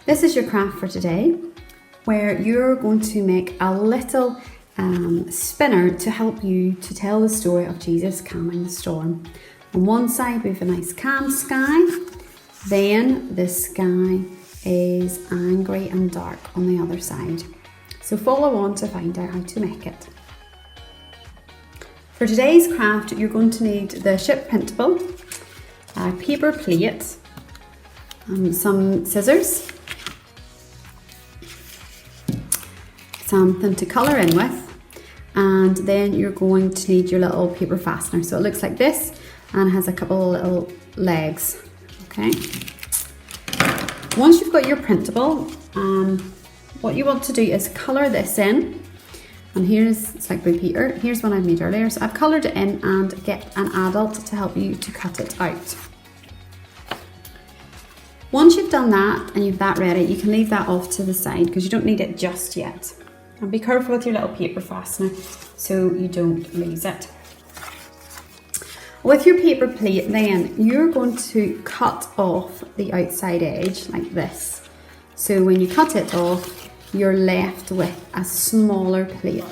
This is your craft for today, where you're going to make a little spinner to help you to tell the story of Jesus calming the storm. On one side we have a nice calm sky, then the sky is angry and dark on the other side. So follow on to find out how to make it. For today's craft you're going to need the ship printable, a paper plate, some scissors, something to colour in with, and then you're going to need your little paper fastener. So it looks like this and has a couple of little legs. Okay. Once you've got your printable, what you want to do is colour this in. And it's like Blue Peter. Here's one I made earlier. So I've coloured it in and get an adult to help you to cut it out. Once you've done that and you've that ready, you can leave that off to the side because you don't need it just yet. And be careful with your little paper fastener so you don't lose it. With your paper plate then, you're going to cut off the outside edge like this. So when you cut it off, you're left with a smaller plate.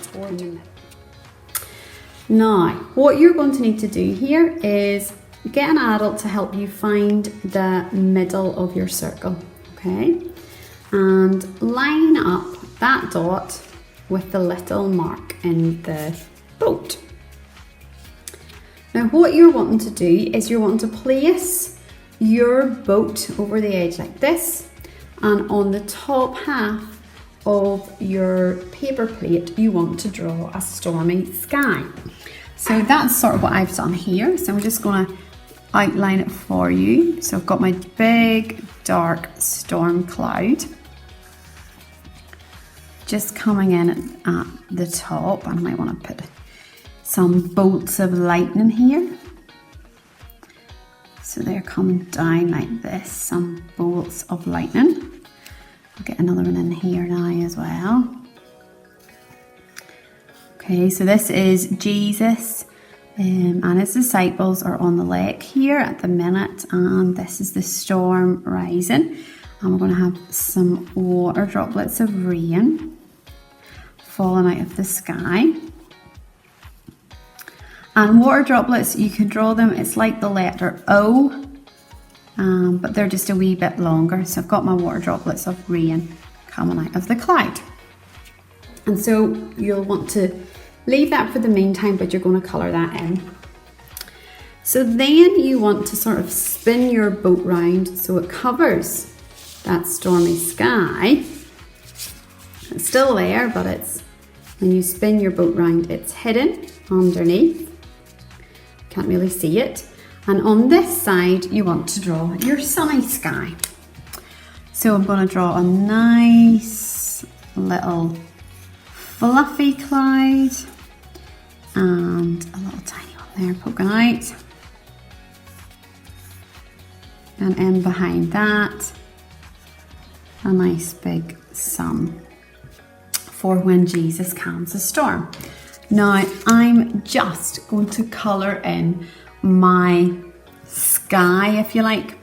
Now, what you're going to need to do here is get an adult to help you find the middle of your circle, okay? And line up that dot with the little mark in the boat. Now what you're wanting to do is you're wanting to place your boat over the edge like this, and on the top half of your paper plate you want to draw a stormy sky. So that's sort of what I've done here. So I'm just going to outline it for you. So I've got my big dark storm cloud just coming in at the top, and I might want to put some bolts of lightning here. So they're coming down like this, some bolts of lightning. I'll get another one in here now as well. Okay, so this is Jesus and his disciples are on the lake here at the minute, and this is the storm rising, and we're going to have some water droplets of rain falling out of the sky. And water droplets, you can draw them, it's like the letter O, but they're just a wee bit longer. So I've got my water droplets of rain coming out of the cloud. And so you'll want to leave that for the meantime, but you're going to colour that in. So then you want to sort of spin your boat round so it covers that stormy sky. It's still there, but when you spin your boat round, it's hidden underneath. Can't really see it. And on this side, you want to draw your sunny sky. So I'm going to draw a nice little fluffy cloud and a little tiny one there poking out. And in behind that, a nice big sun for when Jesus calms the storm. Now I'm just going to colour in my sky, if you like.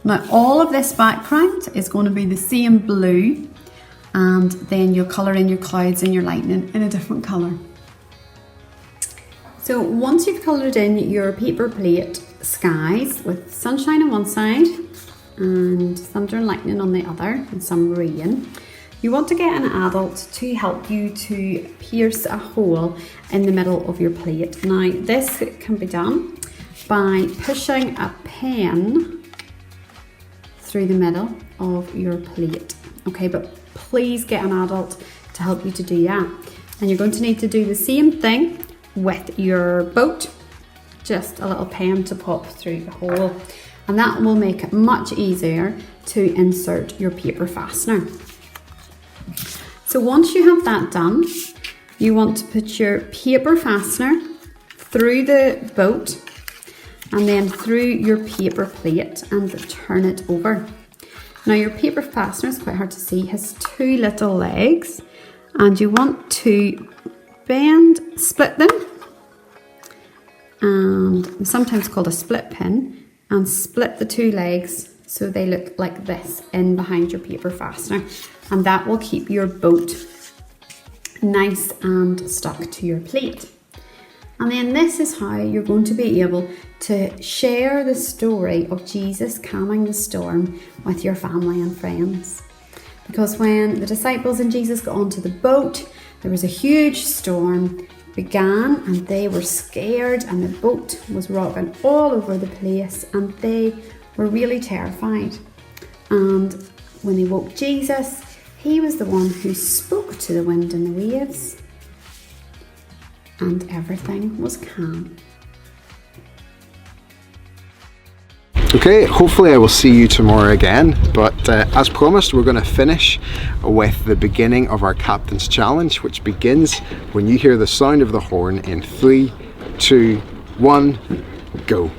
Now all of this background is going to be the same blue, and then you'll colour in your clouds and your lightning in a different colour. So once you've coloured in your paper plate skies with sunshine on one side and thunder and lightning on the other and some rain, you want to get an adult to help you to pierce a hole in the middle of your plate. Now this can be done by pushing a pen through the middle of your plate. Okay, but please get an adult to help you to do that. And you're going to need to do the same thing with your boat, just a little pen to pop through the hole, and that will make it much easier to insert your paper fastener. So once you have that done, you want to put your paper fastener through the boat and then through your paper plate and turn it over. Now your paper fastener, is quite hard to see, has two little legs, and you want to split them, and sometimes called a split pin, and split the two legs so they look like this in behind your paper fastener, and that will keep your boat nice and stuck to your plate. And then this is how you're going to be able to share the story of Jesus calming the storm with your family and friends. Because when the disciples and Jesus got onto the boat, there was a huge storm began, and they were scared, and the boat was rocking all over the place, and they were really terrified. And when they woke Jesus, he was the one who spoke to the wind and the waves, and everything was calm. Okay, hopefully I will see you tomorrow again, but as promised, we're going to finish with the beginning of our Captain's Challenge, which begins when you hear the sound of the horn in 3, 2, 1, go.